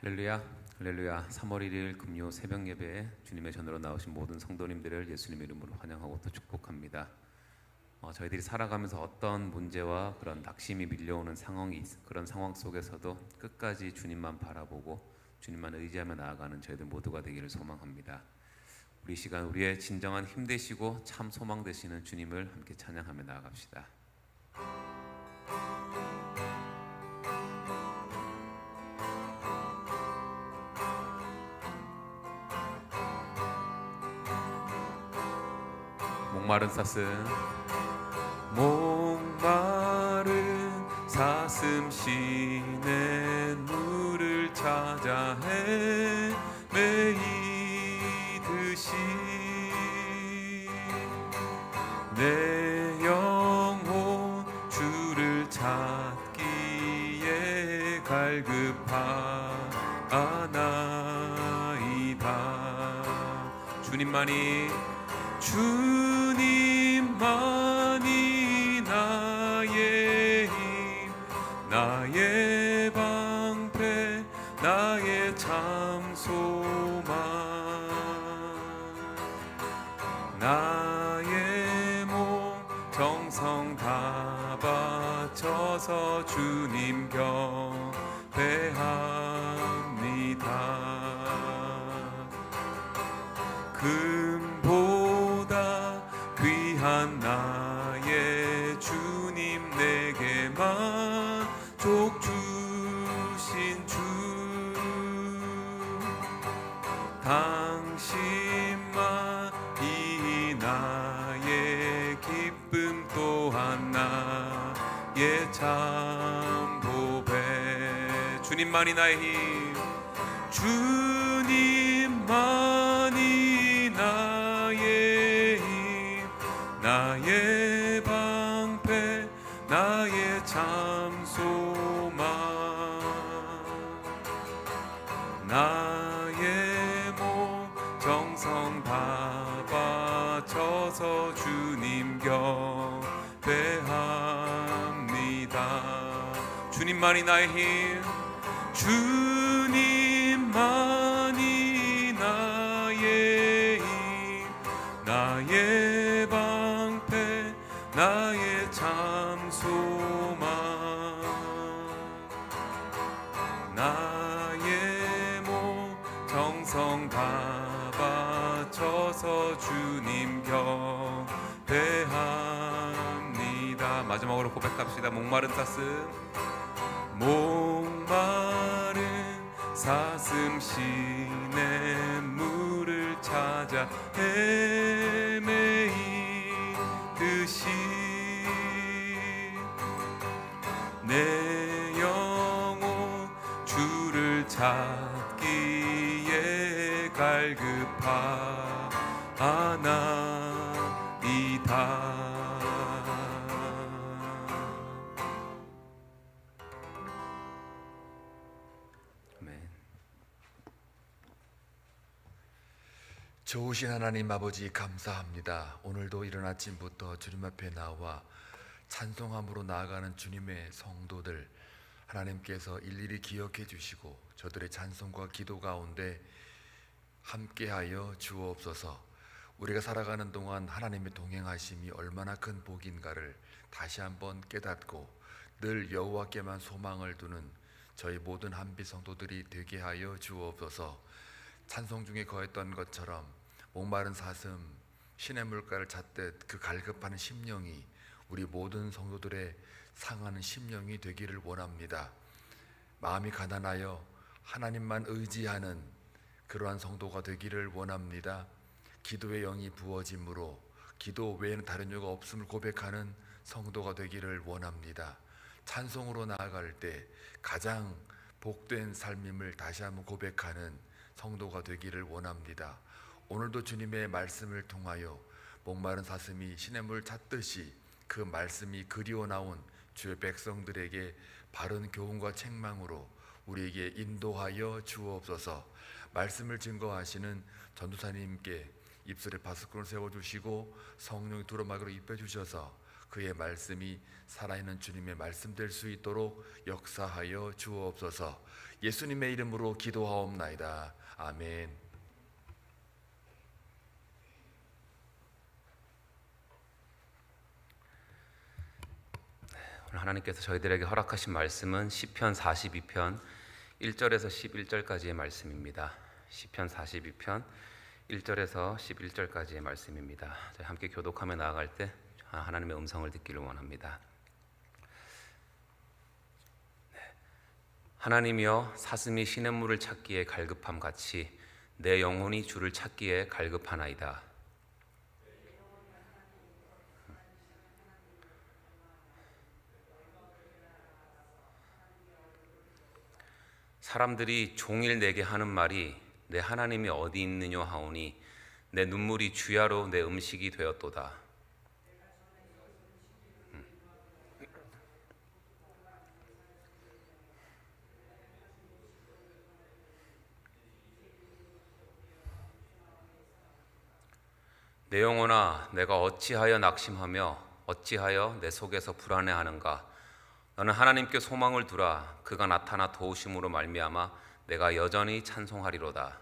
할렐루야, 할렐루야. 3월 1일 금요 새벽 예배에 주님의 전으로 나오신 모든 성도님들을 예수님 이름으로 환영하고 또 축복합니다. 저희들이 살아가면서 어떤 문제와 그런 낙심이 밀려오는 그런 상황 속에서도 끝까지 주님만 바라보고 주님만 의지하며 나아가는 저희들 모두가 되기를 소망합니다. 우리 시간 우리의 진정한 힘 되시고 참 소망 되시는 주님을 함께 찬양하며 나아갑시다. 목마른 사슴 시내 물을 찾아 헤매이듯이 내 영혼 주를 찾기에 갈급하나이다. 주님만이 나의 힘, 나의 방패, 나의 참 소망, 나의 몸 정성 다 바쳐서 주님 경배합니다. 금보다 귀한 나의 주님, 내게 만족 주신 주, 당신만이 나의 기쁨, 또한 나의 참 보배. 주님만이 나의 힘, 주님만이 나의 힘, 나의 방패, 나의 참 소망, 나의 몸 정성 다 바쳐서 주님 경배합니다. 주님만이 나의 힘, 주님만이 나의 힘, 나의 방패, 나의 참 소망, 나의 몸 정성 다 바쳐서 주님 경배합니다. 마지막으로 고백합시다. 목마른 사슴 시내 물을 찾아 헤매이듯이 내 영혼 주를 찾기에 갈급하나이다. 좋으신 하나님 아버지, 감사합니다. 오늘도 이른 아침부터 주님 앞에 나와 찬송함으로 나아가는 주님의 성도들, 하나님께서 일일이 기억해 주시고 저들의 찬송과 기도 가운데 함께하여 주옵소서. 우리가 살아가는 동안 하나님의 동행하심이 얼마나 큰 복인가를 다시 한번 깨닫고 늘 여호와께만 소망을 두는 저희 모든 한비 성도들이 되게 하여 주옵소서. 찬송 중에 거했던 것처럼 목마른 사슴 신의 물가를 찾듯 그 갈급하는 심령이 우리 모든 성도들의 상하는 심령이 되기를 원합니다. 마음이 가난하여 하나님만 의지하는 그러한 성도가 되기를 원합니다. 기도의 영이 부어짐으로 기도 외에는 다른 이유가 없음을 고백하는 성도가 되기를 원합니다. 찬송으로 나아갈 때 가장 복된 삶임을 다시 한번 고백하는 성도가 되기를 원합니다. 오늘도 주님의 말씀을 통하여 목마른 사슴이 시냇물 찾듯이 그 말씀이 그리워 나온 주의 백성들에게 바른 교훈과 책망으로 우리에게 인도하여 주옵소서. 말씀을 증거하시는 전도사님께 입술에 바스콘을 세워주시고 성령이 두루마기로 입혀주셔서 그의 말씀이 살아있는 주님의 말씀 될 수 있도록 역사하여 주옵소서. 예수님의 이름으로 기도하옵나이다. 아멘. 오늘 하나님께서 저희들에게 허락하신 말씀은 시편 42편 1절에서 11절까지의 말씀입니다. 시편 42편 1절에서 11절까지의 말씀입니다. 저희 함께 교독하며 나아갈 때 하나님의 음성을 듣기를 원합니다. 하나님이여, 사슴이 시냇물을 찾기에 갈급함 같이 내 영혼이 주를 찾기에 갈급하나이다. 사람들이 종일 내게 하는 말이 내 하나님이 어디 있느냐 하오니 내 눈물이 주야로 내 음식이 되었도다. 내 영혼아, 내가 어찌하여 낙심하며 어찌하여 내 속에서 불안해하는가? 너는 하나님께 소망을 두라. 그가 나타나 도우심으로 말미암아 내가 여전히 찬송하리로다.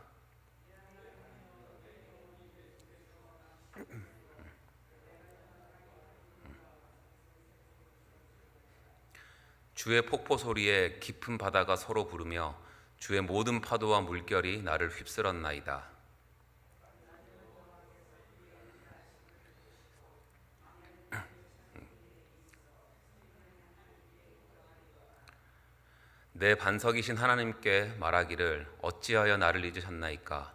주의 폭포 소리에 깊은 바다가 서로 부르며 주의 모든 파도와 물결이 나를 휩쓸었나이다. 내 반석이신 하나님께 말하기를 어찌하여 나를 잊으셨나이까?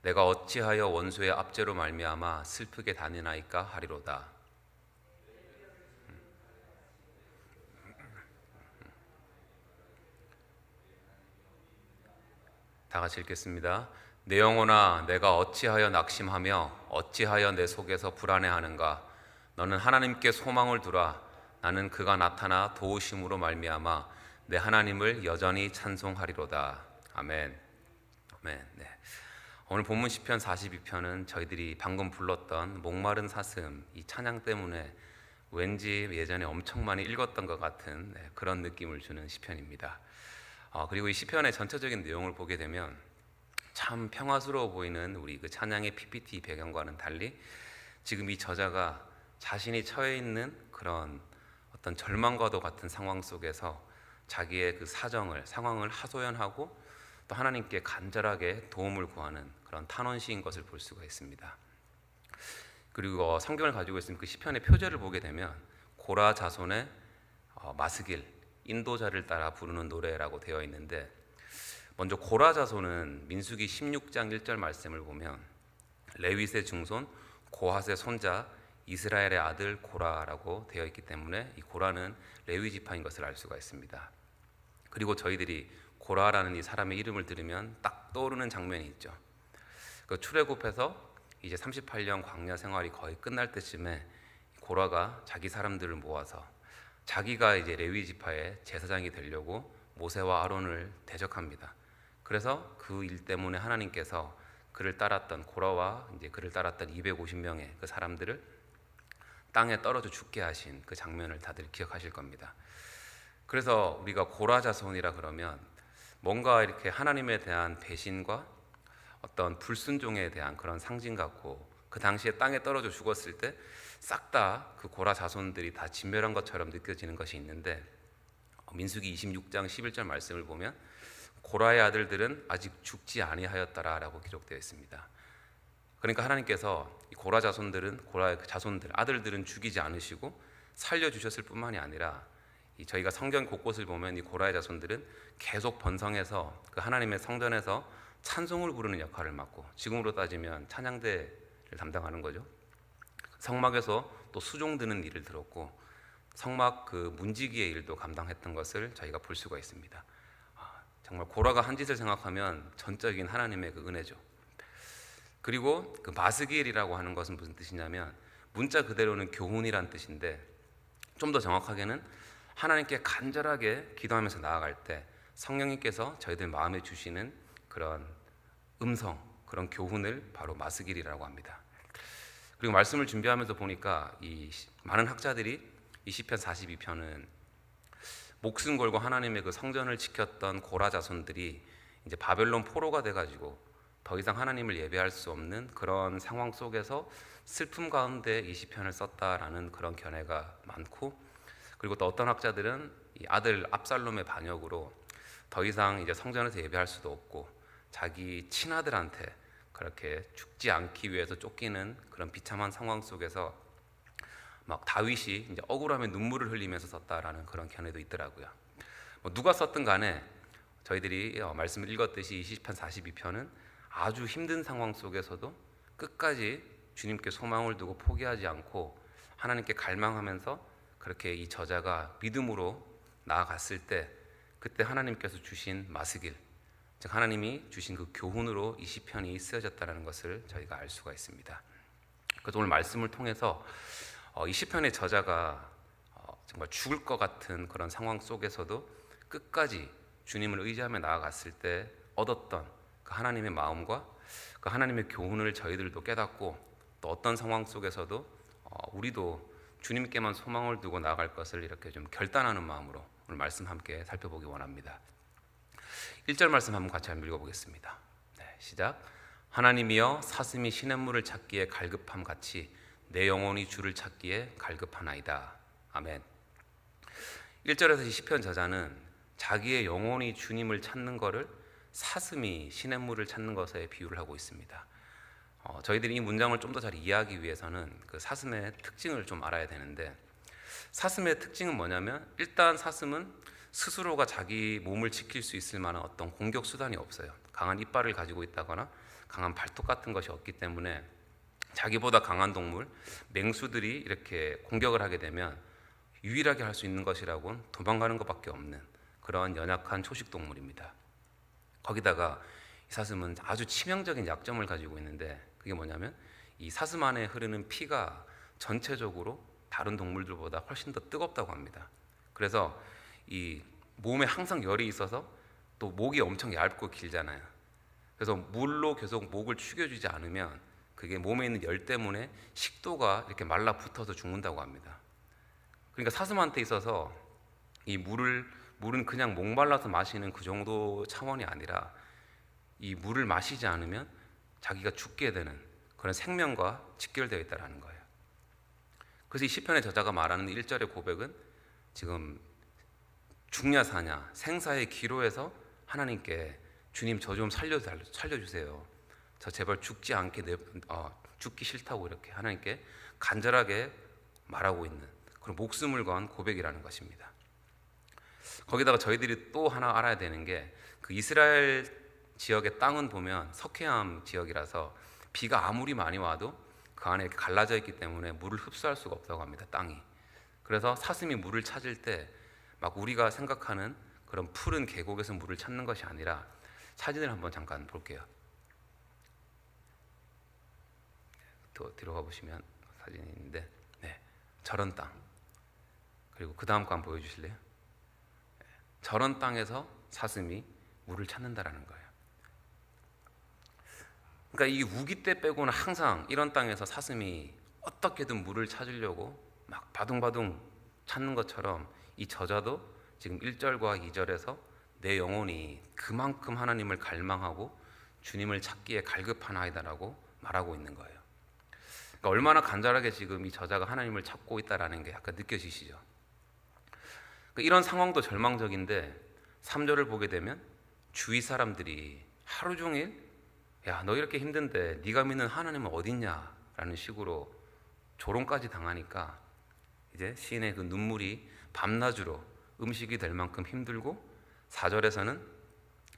내가 어찌하여 원수의 압제로 말미암아 슬프게 다니나이까 하리로다. 다 같이 읽겠습니다. 내 영혼아, 내가 어찌하여 낙심하며 어찌하여 내 속에서 불안해하는가? 너는 하나님께 소망을 두라. 나는 그가 나타나 도우심으로 말미암아 내 하나님을 여전히 찬송하리로다. 아멘. 아멘. 네. 오늘 본문 시편 42편은 저희들이 방금 불렀던 목마른 사슴 이 찬양 때문에 왠지 예전에 엄청 많이 읽었던 것 같은 그런 느낌을 주는 시편입니다. 그리고 이 시편의 전체적인 내용을 보게 되면 참 평화스러워 보이는 우리 그 찬양의 PPT 배경과는 달리 지금 이 저자가 자신이 처해 있는 그런 어떤 절망과도 같은 상황 속에서 자기의 그 상황을 하소연하고 또 하나님께 간절하게 도움을 구하는 그런 탄원시인 것을 볼 수가 있습니다. 그리고 성경을 가지고 있는 그 시편의 표제를 보게 되면 고라 자손의 마스길, 인도자를 따라 부르는 노래라고 되어 있는데, 먼저 고라 자손은 민수기 16장 1절 말씀을 보면 레윗의 증손 고핫의 손자 이스라엘의 아들 고라라고 되어 있기 때문에 이 고라는 레위 지파인 것을 알 수가 있습니다. 그리고 저희들이 고라라는 이 사람의 이름을 들으면 딱 떠오르는 장면이 있죠. 그 출애굽해서 이제 38년 광야 생활이 거의 끝날 때쯤에 고라가 자기 사람들을 모아서 자기가 이제 레위 지파의 제사장이 되려고 모세와 아론을 대적합니다. 그래서 그 일 때문에 하나님께서 그를 따랐던 고라와 이제 그를 따랐던 250명의 그 사람들을 땅에 떨어져 죽게 하신 그 장면을 다들 기억하실 겁니다. 그래서 우리가 고라 자손이라 그러면 뭔가 이렇게 하나님에 대한 배신과 어떤 불순종에 대한 그런 상징 같고, 그 당시에 땅에 떨어져 죽었을 때 싹 다 그 고라 자손들이 다 진멸한 것처럼 느껴지는 것이 있는데, 민수기 26장 11절 말씀을 보면 고라의 아들들은 아직 죽지 아니하였다라고 기록되어 있습니다. 그러니까 하나님께서 이 고라 자손들은 고라의 자손들 아들들은 죽이지 않으시고 살려주셨을 뿐만이 아니라 저희가 성경 곳곳을 보면 이 고라의 자손들은 계속 번성해서 그 하나님의 성전에서 찬송을 부르는 역할을 맡고, 지금으로 따지면 찬양대를 담당하는 거죠. 성막에서 또 수종 드는 일을 들었고 성막 그 문지기의 일도 감당했던 것을 저희가 볼 수가 있습니다. 정말 고라가 한 짓을 생각하면 전적인 하나님의 그 은혜죠. 그리고 그 마스길이라고 하는 것은 무슨 뜻이냐면 문자 그대로는 교훈이란 뜻인데, 좀 더 정확하게는 하나님께 간절하게 기도하면서 나아갈 때 성령님께서 저희들 마음에 주시는 그런 음성, 그런 교훈을 바로 마스길이라고 합니다. 그리고 말씀을 준비하면서 보니까 이 많은 학자들이 이 시편 42편은 목숨 걸고 하나님의 그 성전을 지켰던 고라 자손들이 이제 바벨론 포로가 돼가지고 더 이상 하나님을 예배할 수 없는 그런 상황 속에서 슬픔 가운데 이 시편을 썼다라는 그런 견해가 많고, 그리고 또 어떤 학자들은 이 아들 압살롬의 반역으로 더 이상 이제 성전에서 예배할 수도 없고 자기 친아들한테 그렇게 죽지 않기 위해서 쫓기는 그런 비참한 상황 속에서 막 다윗이 이제 억울함에 눈물을 흘리면서 썼다라는 그런 견해도 있더라고요. 뭐 누가 썼든 간에 저희들이 말씀을 읽었듯이 이 시편 42편은 아주 힘든 상황 속에서도 끝까지 주님께 소망을 두고 포기하지 않고 하나님께 갈망하면서 그렇게 이 저자가 믿음으로 나아갔을 때, 그때 하나님께서 주신 마스길, 즉 하나님이 주신 그 교훈으로 이 시편이 쓰여졌다는 것을 저희가 알 수가 있습니다. 그래서 오늘 말씀을 통해서 이 시편의 저자가 정말 죽을 것 같은 그런 상황 속에서도 끝까지 주님을 의지하며 나아갔을 때 얻었던 그 하나님의 마음과 그 하나님의 교훈을 저희들도 깨닫고, 또 어떤 상황 속에서도 우리도 주님께만 소망을 두고 나아갈 것을 이렇게 좀 결단하는 마음으로 오늘 말씀 함께 살펴보기 원합니다. 1절 말씀 한번 같이 한번 읽어보겠습니다. 네, 시작. 하나님이여 사슴이 시냇물을 찾기에 갈급함 같이 내 영혼이 주를 찾기에 갈급하나이다. 아멘. 1절에서 이 시편 저자는 자기의 영혼이 주님을 찾는 것을 사슴이 시냇물을 찾는 것에 비유를 하고 있습니다. 저희들이 이 문장을 좀 더 잘 이해하기 위해서는 그 사슴의 특징을 좀 알아야 되는데, 사슴의 특징은 뭐냐면 일단 사슴은 스스로가 자기 몸을 지킬 수 있을 만한 어떤 공격 수단이 없어요. 강한 이빨을 가지고 있다거나 강한 발톱 같은 것이 없기 때문에 자기보다 강한 동물, 맹수들이 이렇게 공격을 하게 되면 유일하게 할 수 있는 것이라고는 도망가는 것밖에 없는 그런 연약한 초식 동물입니다. 거기다가 이 사슴은 아주 치명적인 약점을 가지고 있는데, 그게 뭐냐면 이 사슴 안에 흐르는 피가 전체적으로 다른 동물들보다 훨씬 더 뜨겁다고 합니다. 그래서 이 몸에 항상 열이 있어서 또 목이 엄청 얇고 길잖아요. 그래서 물로 계속 목을 축여주지 않으면 그게 몸에 있는 열 때문에 식도가 이렇게 말라붙어서 죽는다고 합니다. 그러니까 사슴한테 있어서 이 물은 그냥 목말라서 마시는 그 정도 차원이 아니라 이 물을 마시지 않으면 자기가 죽게 되는 그런 생명과 직결되어 있다는 거예요. 그래서 이 시편의 저자가 말하는 1절의 고백은 지금 죽냐 사냐 생사의 기로에서 하나님께 주님 저 좀 살려주세요. 저 제발 죽지 않게 죽기 싫다고 이렇게 하나님께 간절하게 말하고 있는 그런 목숨을 건 고백이라는 것입니다. 거기다가 저희들이 또 하나 알아야 되는 게 그 이스라엘 지역의 땅은 보면 석회암 지역이라서 비가 아무리 많이 와도 그 안에 이렇게 갈라져 있기 때문에 물을 흡수할 수가 없다고 합니다. 땅이. 그래서 사슴이 물을 찾을 때 막 우리가 생각하는 그런 푸른 계곡에서 물을 찾는 것이 아니라, 사진을 한번 잠깐 볼게요. 또 뒤로 가보시면 사진이 있는데, 네, 저런 땅. 그리고 그 다음 거 한번 보여주실래요? 저런 땅에서 사슴이 물을 찾는다라는 거예요. 그러니까 이 우기 때 빼고는 항상 이런 땅에서 사슴이 어떻게든 물을 찾으려고 막 바둥바둥 찾는 것처럼 이 저자도 지금 1절과 2절에서 내 영혼이 그만큼 하나님을 갈망하고 주님을 찾기에 갈급하나이다라고 말하고 있는 거예요. 그러니까 얼마나 간절하게 지금 이 저자가 하나님을 찾고 있다라는 게 약간 느껴지시죠? 그러니까 이런 상황도 절망적인데 3절을 보게 되면 주위 사람들이 하루 종일 야, 너 이렇게 힘든데 네가 믿는 하나님은 어딨냐? 라는 식으로 조롱까지 당하니까 이제 시인의 그 눈물이 밤낮으로 음식이 될 만큼 힘들고, 4절에서는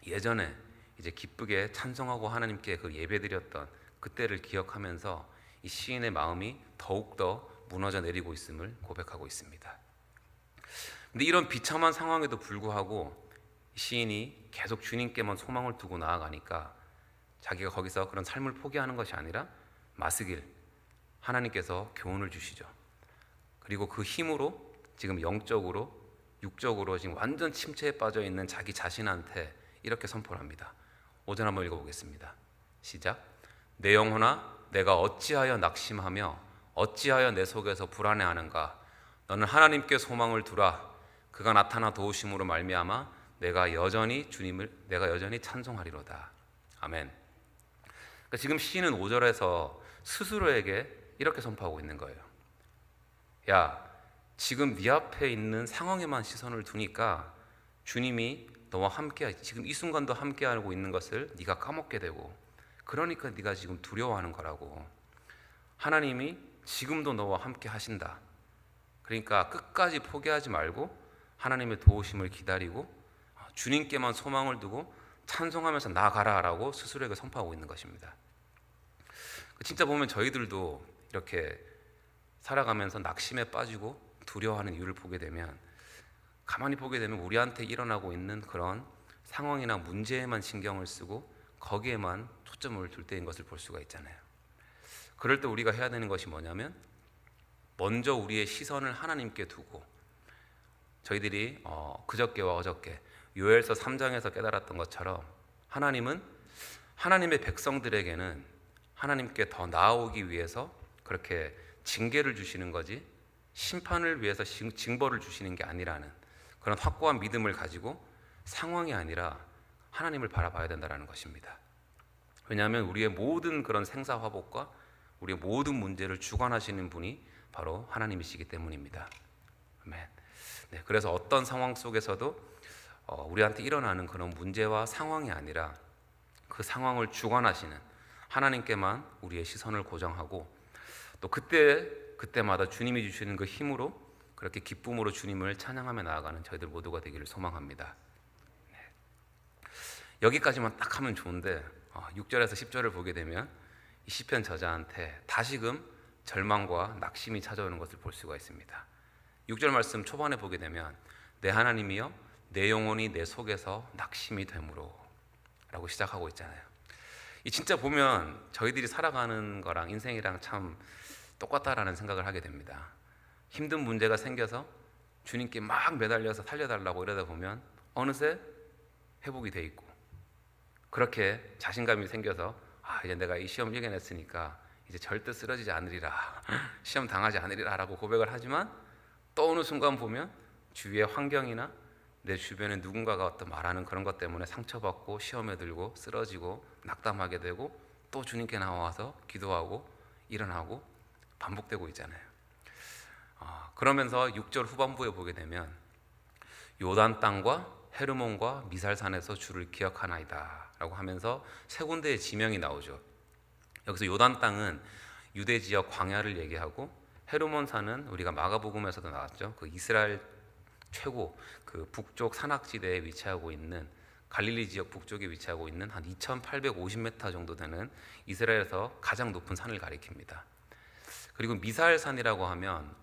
예전에 이제 기쁘게 찬송하고 하나님께 그 예배드렸던 그때를 기억하면서 이 시인의 마음이 더욱더 무너져 내리고 있음을 고백하고 있습니다. 근데 이런 비참한 상황에도 불구하고 시인이 계속 주님께만 소망을 두고 나아가니까 자기가 거기서 그런 삶을 포기하는 것이 아니라 마스길, 하나님께서 교훈을 주시죠. 그리고 그 힘으로 지금 영적으로 육적으로 지금 완전 침체에 빠져 있는 자기 자신한테 이렇게 선포를 합니다. 5절 한번 읽어보겠습니다. 시작. 내 영혼아 내가 어찌하여 낙심하며 어찌하여 내 속에서 불안해하는가. 너는 하나님께 소망을 두라. 그가 나타나 도우심으로 말미암아 내가 여전히 찬송하리로다. 아멘. 그러니까 지금 시인은 5절에서 스스로에게 이렇게 선포하고 있는 거예요. 야, 지금 네 앞에 있는 상황에만 시선을 두니까 주님이 너와 함께, 지금 이 순간도 함께하고 있는 것을 네가 까먹게 되고, 그러니까 네가 지금 두려워하는 거라고. 하나님이 지금도 너와 함께 하신다. 그러니까 끝까지 포기하지 말고 하나님의 도우심을 기다리고 주님께만 소망을 두고 찬송하면서 나아가라라고 스스로에게 선포하고 있는 것입니다. 진짜 보면 저희들도 이렇게 살아가면서 낙심에 빠지고 두려워하는 이유를 보게 되면, 가만히 보게 되면 우리한테 일어나고 있는 그런 상황이나 문제에만 신경을 쓰고 거기에만 초점을 둘 때인 것을 볼 수가 있잖아요. 그럴 때 우리가 해야 되는 것이 뭐냐면, 먼저 우리의 시선을 하나님께 두고, 저희들이 그저께와 어저께 요엘서 3장에서 깨달았던 것처럼 하나님은 하나님의 백성들에게는 하나님께 더 나아오기 위해서 그렇게 징계를 주시는 거지 심판을 위해서 징벌을 주시는 게 아니라는 그런 확고한 믿음을 가지고 상황이 아니라 하나님을 바라봐야 된다는 것입니다. 왜냐하면 우리의 모든 그런 생사화복과 우리의 모든 문제를 주관하시는 분이 바로 하나님이시기 때문입니다. 아멘. 네, 그래서 어떤 상황 속에서도 우리한테 일어나는 그런 문제와 상황이 아니라 그 상황을 주관하시는 하나님께만 우리의 시선을 고정하고, 또 그때마다 주님이 주시는 그 힘으로 그렇게 기쁨으로 주님을 찬양하며 나아가는 저희들 모두가 되기를 소망합니다. 네. 여기까지만 딱 하면 좋은데 6절에서 10절을 보게 되면 이 시편 저자한테 다시금 절망과 낙심이 찾아오는 것을 볼 수가 있습니다. 6절 말씀 초반에 보게 되면 내 하나님이여 내 영혼이 내 속에서 낙심이 되므로 라고 시작하고 있잖아요. 이 진짜 보면 저희들이 살아가는 거랑 인생이랑 참 똑같다라는 생각을 하게 됩니다. 힘든 문제가 생겨서 주님께 막 매달려서 살려달라고 이러다 보면 어느새 회복이 돼 있고, 그렇게 자신감이 생겨서 이제 내가 이 시험 이겨냈으니까 이제 절대 쓰러지지 않으리라, 시험 당하지 않으리라 라고 고백을 하지만, 또 어느 순간 보면 주위의 환경이나 내 주변에 누군가가 어떤 말하는 그런 것 때문에 상처받고 시험에 들고 쓰러지고 낙담하게 되고 또 주님께 나와서 기도하고 일어나고 반복되고 있잖아요. 그러면서 6절 후반부에 보게 되면 요단 땅과 헤르몬과 미살산에서 주를 기억하나이다 라고 하면서 세 군데의 지명이 나오죠. 여기서 요단 땅은 유대 지역 광야를 얘기하고, 헤르몬산은 우리가 마가복음에서도 나왔죠. 그 이스라엘 최고 그 북쪽 산악지대에 위치하고 있는, 갈릴리 지역 북쪽에 위치하고 있는 한 2850m 정도 되는 이스라엘에서 가장 높은 산을 가리킵니다. 그리고 미사엘산이라고 하면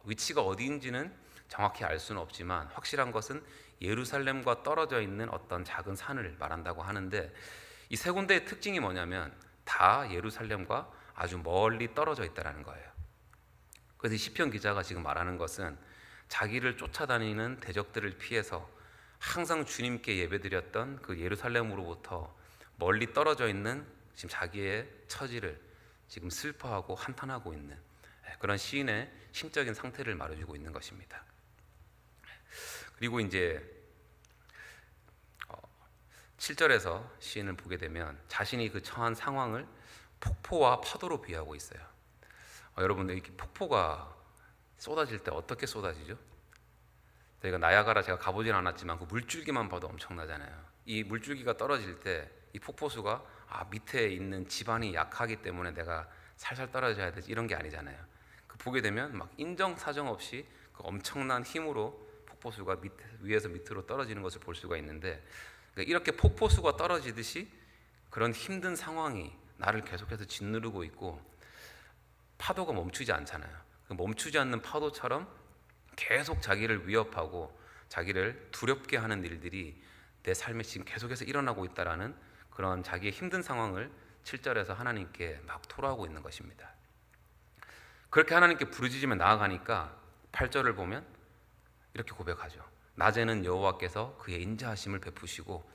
위치가 어디인지는 정확히 알 수는 없지만 확실한 것은 예루살렘과 떨어져 있는 어떤 작은 산을 말한다고 하는데, 이 세 군데의 특징이 뭐냐면 다 예루살렘과 아주 멀리 떨어져 있다는 거예요. 그래서 이 시편 기자가 지금 말하는 것은 자기를 쫓아다니는 대적들을 피해서 항상 주님께 예배드렸던 그 예루살렘으로부터 멀리 떨어져 있는 지금 자기의 처지를 지금 슬퍼하고 한탄하고 있는 그런 시인의 심적인 상태를 말해주고 있는 것입니다. 그리고 이제 7절에서 시인을 보게 되면 자신이 그 처한 상황을 폭포와 파도로 비유하고 있어요. 여러분들, 이렇게 폭포가 쏟아질 때 어떻게 쏟아지죠? 저희가 나야가라 제가 가보진 않았지만 그 물줄기만 봐도 엄청나잖아요. 이 물줄기가 떨어질 때 이 폭포수가 밑에 있는 지반이 약하기 때문에 내가 살살 떨어져야 되지 이런 게 아니잖아요. 그 보게 되면 막 인정사정 없이 그 엄청난 힘으로 폭포수가 위에서 밑으로 떨어지는 것을 볼 수가 있는데, 그러니까 이렇게 폭포수가 떨어지듯이 그런 힘든 상황이 나를 계속해서 짓누르고 있고 파도가 멈추지 않잖아요. 그 멈추지 않는 파도처럼 계속 자기를 위협하고 자기를 두렵게 하는 일들이 내 삶에 지금 계속해서 일어나고 있다라는 그런 자기의 힘든 상황을 7절에서 하나님께 막 토로하고 있는 것입니다. 그렇게 하나님께 부르짖으며 나아가니까 8절을 보면 이렇게 고백하죠. 낮에는 여호와께서 그의 인자하심을 베푸시고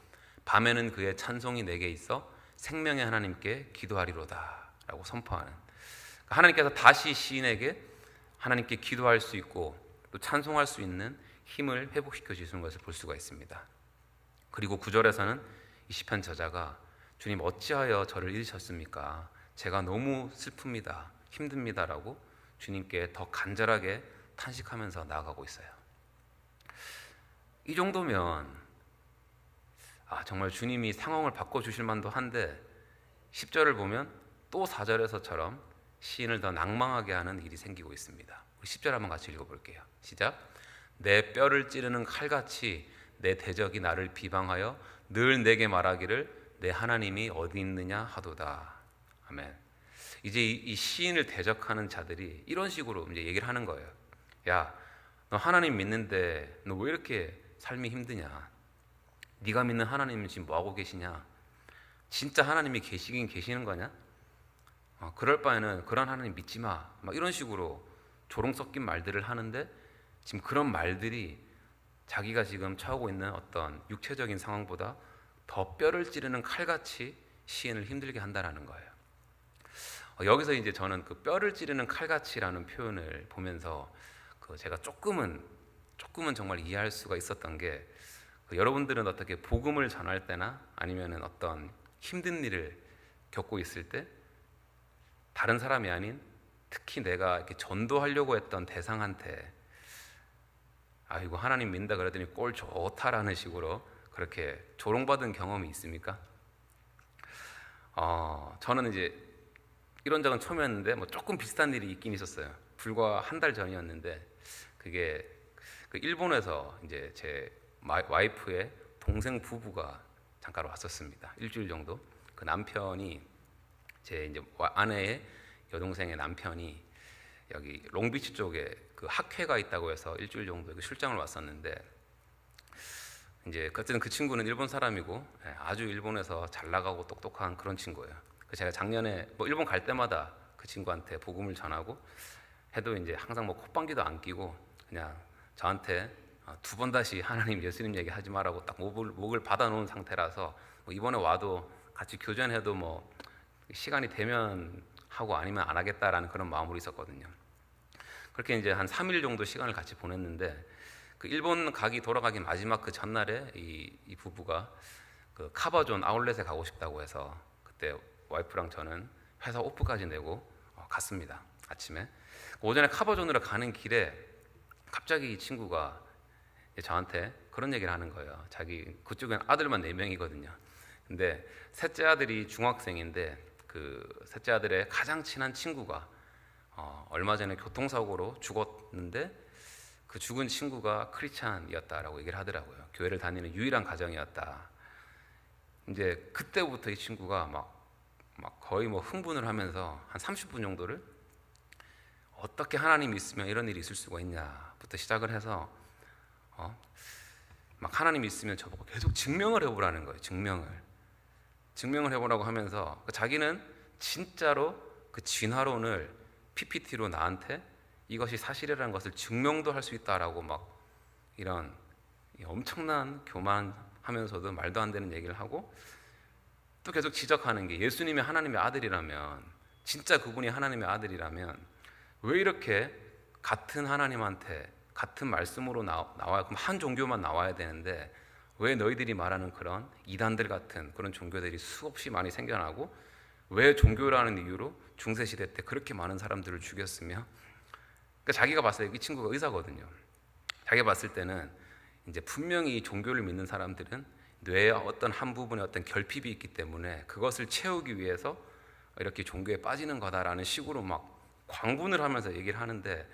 밤에는 그의 찬송이 내게 있어 생명의 하나님께 기도하리로다 라고 선포하는, 하나님께서 다시 시인에게 하나님께 기도할 수 있고 또 찬송할 수 있는 힘을 회복시켜 주시는 것을 볼 수가 있습니다. 그리고 9절에서는 이 시편 저자가 주님 어찌하여 저를 잃으셨습니까? 제가 너무 슬픕니다. 힘듭니다라고 주님께 더 간절하게 탄식하면서 나아가고 있어요. 이 정도면 정말 주님이 상황을 바꿔주실 만도 한데 10절을 보면 또 4절에서처럼 시인을 더 낭망하게 하는 일이 생기고 있습니다. 우리 10절 한번 같이 읽어볼게요. 시작. 내 뼈를 찌르는 칼같이 내 대적이 나를 비방하여 늘 내게 말하기를 내 하나님이 어디 있느냐 하도다. 아멘. 이제 이 시인을 대적하는 자들이 이런 식으로 이제 얘기를 하는 거예요. 야, 너 하나님 믿는데 너 왜 이렇게 삶이 힘드냐? 네가 믿는 하나님은 지금 뭐 하고 계시냐? 진짜 하나님이 계시긴 계시는 거냐? 그럴 바에는 그런 하나님 믿지 마. 막 이런 식으로 조롱 섞인 말들을 하는데 지금 그런 말들이 자기가 지금 처하고 있는 어떤 육체적인 상황보다 더 뼈를 찌르는 칼같이 시인을 힘들게 한다는 거예요. 여기서 이제 저는 그 뼈를 찌르는 칼같이라는 표현을 보면서 제가 조금은 정말 이해할 수가 있었던 게 여러분들은 어떻게 복음을 전할 때나 아니면은 어떤 힘든 일을 겪고 있을 때 다른 사람이 아닌 특히 내가 이렇게 전도하려고 했던 대상한테 이거 하나님 믿는다 그러더니 꼴 좋다라는 식으로 그렇게 조롱받은 경험이 있습니까? 저는 이제 이런 적은 처음이었는데 뭐 조금 비슷한 일이 있긴 있었어요. 불과 한 달 전이었는데 그게 그 일본에서 이제 제 와이프의 동생 부부가 잠깐 왔었습니다. 일주일 정도. 그 남편이 제 이제 아내의 여동생의 남편이 여기 롱비치 쪽에 그 학회가 있다고 해서 일주일 정도 출장을 왔었는데 이제 그때는 그 친구는 일본 사람이고 아주 일본에서 잘 나가고 똑똑한 그런 친구예요. 제가 작년에 뭐 일본 갈 때마다 그 친구한테 복음을 전하고 해도 이제 항상 뭐 콧방귀도 안 끼고 그냥 저한테 두 번 다시 하나님 예수님 얘기하지 말라고 딱 목을 받아놓은 상태라서 뭐 이번에 와도 같이 교전해도 뭐 시간이 되면 하고 아니면 안 하겠다라는 그런 마음으로 있었거든요. 그렇게 이제 한 3일 정도 시간을 같이 보냈는데 그 일본 돌아가기 마지막 그 전날에 이 부부가 그 카바존 아울렛에 가고 싶다고 해서 그때 와이프랑 저는 회사 오프까지 내고 갔습니다. 아침에 오전에 카바존으로 가는 길에 갑자기 이 친구가 저한테 그런 얘기를 하는 거예요. 자기 그쪽엔 아들만 4명이거든요. 근데 셋째 아들이 중학생인데 그 셋째 아들의 가장 친한 친구가 얼마 전에 교통사고로 죽었는데 그 죽은 친구가 크리스찬이었다라고 얘기를 하더라고요. 교회를 다니는 유일한 가정이었다. 이제 그때부터 이 친구가 막 거의 뭐 흥분을 하면서 한 30분 정도를 어떻게 하나님이 있으면 이런 일이 있을 수가 있냐부터 시작을 해서 막 하나님이 있으면 저보고 계속 증명을 해보라는 거예요. 증명을 해보라고 하면서 자기는 진짜로 그 진화론을 PPT로 나한테 이것이 사실이라는 것을 증명도 할 수 있다라고 막 이런 엄청난 교만하면서도 말도 안 되는 얘기를 하고 또 계속 지적하는 게 예수님이 하나님의 아들이라면 진짜 그분이 하나님의 아들이라면 왜 이렇게 같은 하나님한테 같은 말씀으로 나와야 그럼 한 종교만 나와야 되는데 왜 너희들이 말하는 그런 이단들 같은 그런 종교들이 수없이 많이 생겨나고 왜 종교라는 이유로 중세시대 때 그렇게 많은 사람들을 죽였으며 그러니까 자기가 봤을 때 이 친구가 의사거든요. 자기가 봤을 때는 이제 분명히 이 종교를 믿는 사람들은 뇌의 어떤 한 부분에 어떤 결핍이 있기 때문에 그것을 채우기 위해서 이렇게 종교에 빠지는 거다라는 식으로 막 광분을 하면서 얘기를 하는데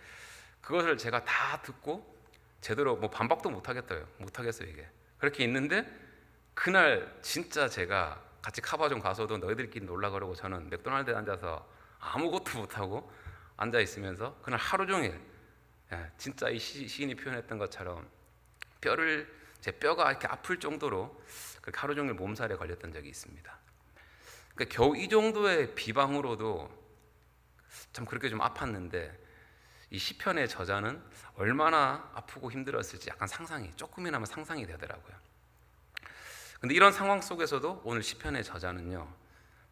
그것을 제가 다 듣고 제대로 뭐 반박도 못하겠어요 이게. 그렇게 있는데 그날 진짜 제가 같이 카바존 가서도 너희들끼리 놀라 그러고 저는 맥도날드에 앉아서 아무것도 못하고 앉아 있으면서 그날 하루 종일 진짜 이 시인이 표현했던 것처럼 제 뼈가 이렇게 아플 정도로 그렇게 하루 종일 몸살에 걸렸던 적이 있습니다. 그러니까 겨우 이 정도의 비방으로도 참 그렇게 좀 아팠는데 이 시편의 저자는 얼마나 아프고 힘들었을지 약간 조금이나마 상상이 되더라고요. 근데 이런 상황 속에서도 오늘 시편의 저자는요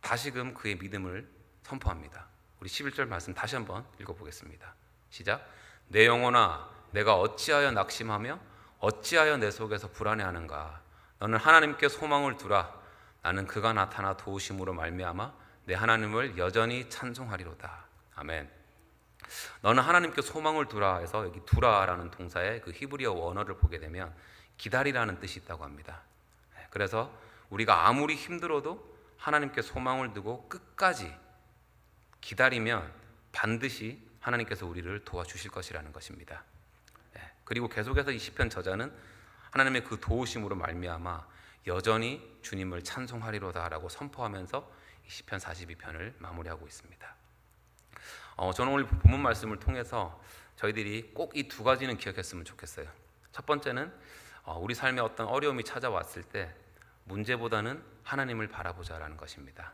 다시금 그의 믿음을 선포합니다. 우리 11절 말씀 다시 한번 읽어보겠습니다. 시작. 내 영혼아 내가 어찌하여 낙심하며 어찌하여 내 속에서 불안해하는가? 너는 하나님께 소망을 두라. 나는 그가 나타나 도우심으로 말미암아 내 하나님을 여전히 찬송하리로다. 아멘. 너는 하나님께 소망을 두라 해서 여기 두라라는 동사의 그 히브리어 원어를 보게 되면 기다리라는 뜻이 있다고 합니다. 그래서 우리가 아무리 힘들어도 하나님께 소망을 두고 끝까지 기다리면 반드시 하나님께서 우리를 도와주실 것이라는 것입니다. 그리고 계속해서 이 시편 저자는 하나님의 그 도우심으로 말미암아 여전히 주님을 찬송하리로다라고 선포하면서 이 시편 42편을 마무리하고 있습니다. 저는 오늘 본문 말씀을 통해서 저희들이 꼭 이 두 가지는 기억했으면 좋겠어요. 첫 번째는 우리 삶에 어떤 어려움이 찾아왔을 때 문제보다는 하나님을 바라보자라는 것입니다.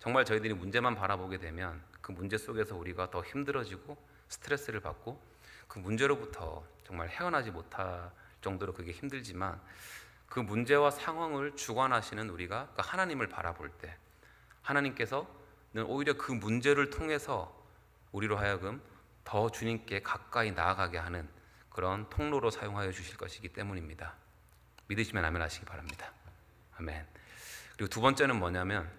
정말 저희들이 문제만 바라보게 되면 그 문제 속에서 우리가 더 힘들어지고 스트레스를 받고 그 문제로부터 정말 헤어나지 못할 정도로 그게 힘들지만 그 문제와 상황을 주관하시는 우리가 하나님을 바라볼 때 하나님께서는 오히려 그 문제를 통해서 우리로 하여금 더 주님께 가까이 나아가게 하는 그런 통로로 사용하여 주실 것이기 때문입니다. 믿으시면 아멘 하시기 바랍니다. 아멘. 그리고 두 번째는 뭐냐면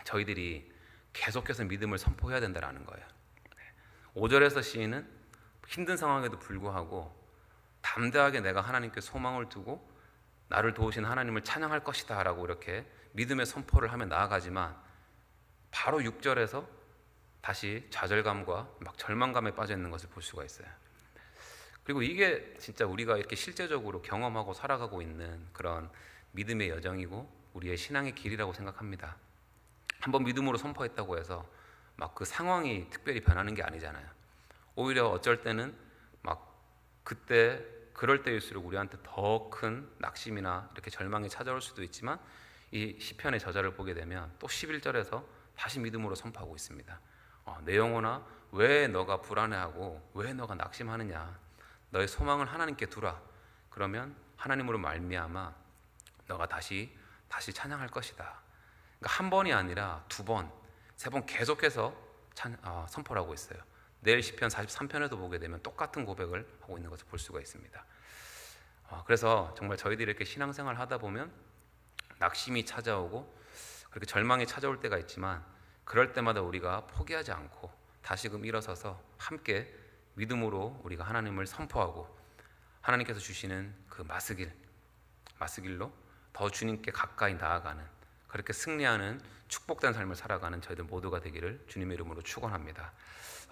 저희들이 계속해서 믿음을 선포해야 된다는 거예요. 5절에서 시인은 힘든 상황에도 불구하고 담대하게 내가 하나님께 소망을 두고 나를 도우신 하나님을 찬양할 것이다 라고 이렇게 믿음의 선포를 하며 나아가지만 바로 6절에서 다시 좌절감과 막 절망감에 빠져 있는 것을 볼 수가 있어요. 그리고 이게 진짜 우리가 이렇게 실제적으로 경험하고 살아가고 있는 그런 믿음의 여정이고 우리의 신앙의 길이라고 생각합니다. 한번 믿음으로 선포했다고 해서 막 그 상황이 특별히 변하는 게 아니잖아요. 오히려 어쩔 때는 막 그때 그럴 때일수록 우리한테 더 큰 낙심이나 이렇게 절망이 찾아올 수도 있지만 이 시편의 저자를 보게 되면 또 11절에서 다시 믿음으로 선포하고 있습니다. 내 영혼아 왜 너가 불안해하고 왜 너가 낙심하느냐? 너의 소망을 하나님께 두라. 그러면 하나님으로 말미암아 너가 다시 찬양할 것이다. 그러니까 한 번이 아니라 두 번, 세 번 계속해서 선포를 하고 있어요. 내일 시편 43편에도 보게 되면 똑같은 고백을 하고 있는 것을 볼 수가 있습니다. 그래서 정말 저희들이 이렇게 신앙생활을 하다 보면 낙심이 찾아오고 그렇게 절망이 찾아올 때가 있지만 그럴 때마다 우리가 포기하지 않고 다시금 일어서서 함께 믿음으로 우리가 하나님을 선포하고 하나님께서 주시는 그 마스길로 더 주님께 가까이 나아가는 그렇게 승리하는 축복된 삶을 살아가는 저희들 모두가 되기를 주님의 이름으로 축원합니다.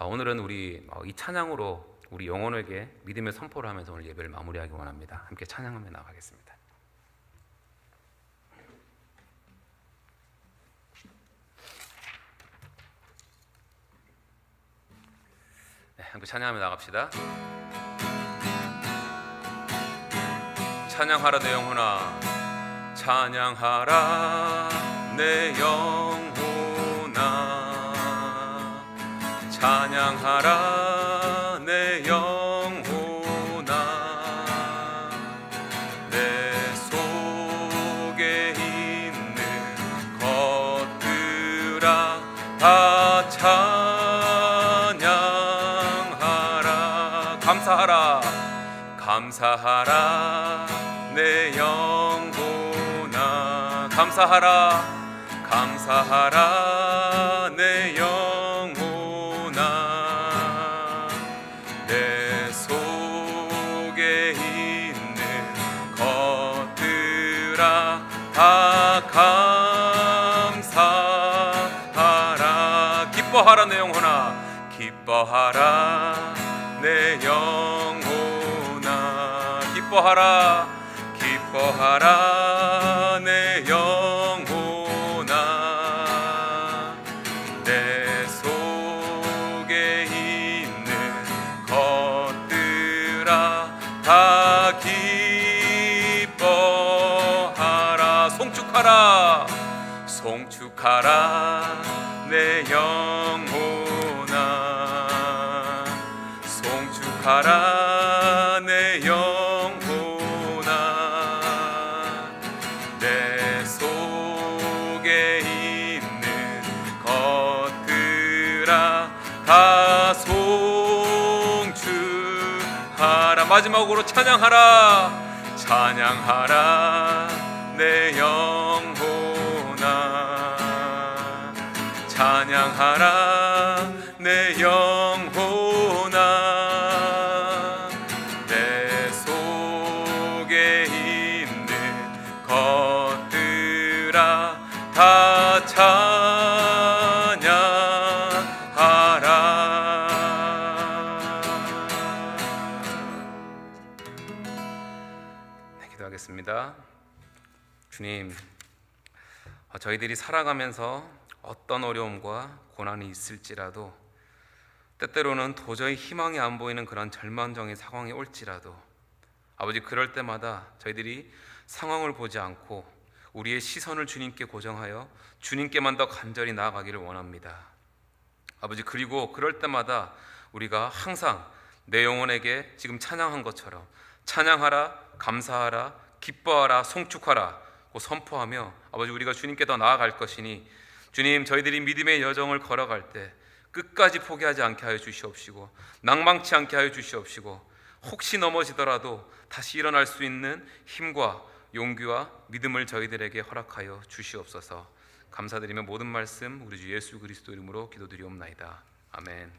오늘은 우리 이 찬양으로 우리 영혼에게 믿음의 선포를 하면서 오늘 예배를 마무리하기 원합니다. 함께 찬양하며 나가겠습니다. 네, 함께 찬양하며 나갑시다. 찬양하라 내 영혼아, 찬양하라 내 영혼아, 찬양하라 내 영혼아, 내 속에 있는 것들아 다 찬양하라. 감사하라 내 영혼아, 감사하라 내 영혼아, 내 속에 있는 것들아 다 감사하라. 기뻐하라 내 영혼아, 기뻐하라 내 영혼아, 기뻐하라 내 영혼아, 내 속에 있는 것들아 다 기뻐하라. 송축하라 내 영혼아, 송축하라 내 영혼아, 내 속에 있는 것들아 다 송축하라. 마지막으로 찬양하라. 찬양하라 내 영혼아. 찬양하라 내 영혼아. 내 속에 있는 것들아 다 찬양하라. 네, 기도하겠습니다. 주님, 저희들이 살아가면서 어떤 어려움과 고난이 있을지라도, 때때로는 도저히 희망이 안 보이는 그런 절망적인 상황이 올지라도, 아버지, 그럴 때마다 저희들이 상황을 보지 않고 우리의 시선을 주님께 고정하여 주님께만 더 간절히 나아가기를 원합니다. 아버지, 그리고 그럴 때마다 우리가 항상 내 영혼에게 지금 찬양한 것처럼 찬양하라, 감사하라, 기뻐하라, 송축하라 고 선포하며 아버지, 우리가 주님께 더 나아갈 것이니 주님, 저희들이 믿음의 여정을 걸어갈 때 끝까지 포기하지 않게 하여 주시옵시고, 낭망치 않게 하여 주시옵시고, 혹시 넘어지더라도 다시 일어날 수 있는 힘과 용기와 믿음을 저희들에게 허락하여 주시옵소서. 감사드리며 모든 말씀 우리 주 예수 그리스도 이름으로 기도드리옵나이다. 아멘.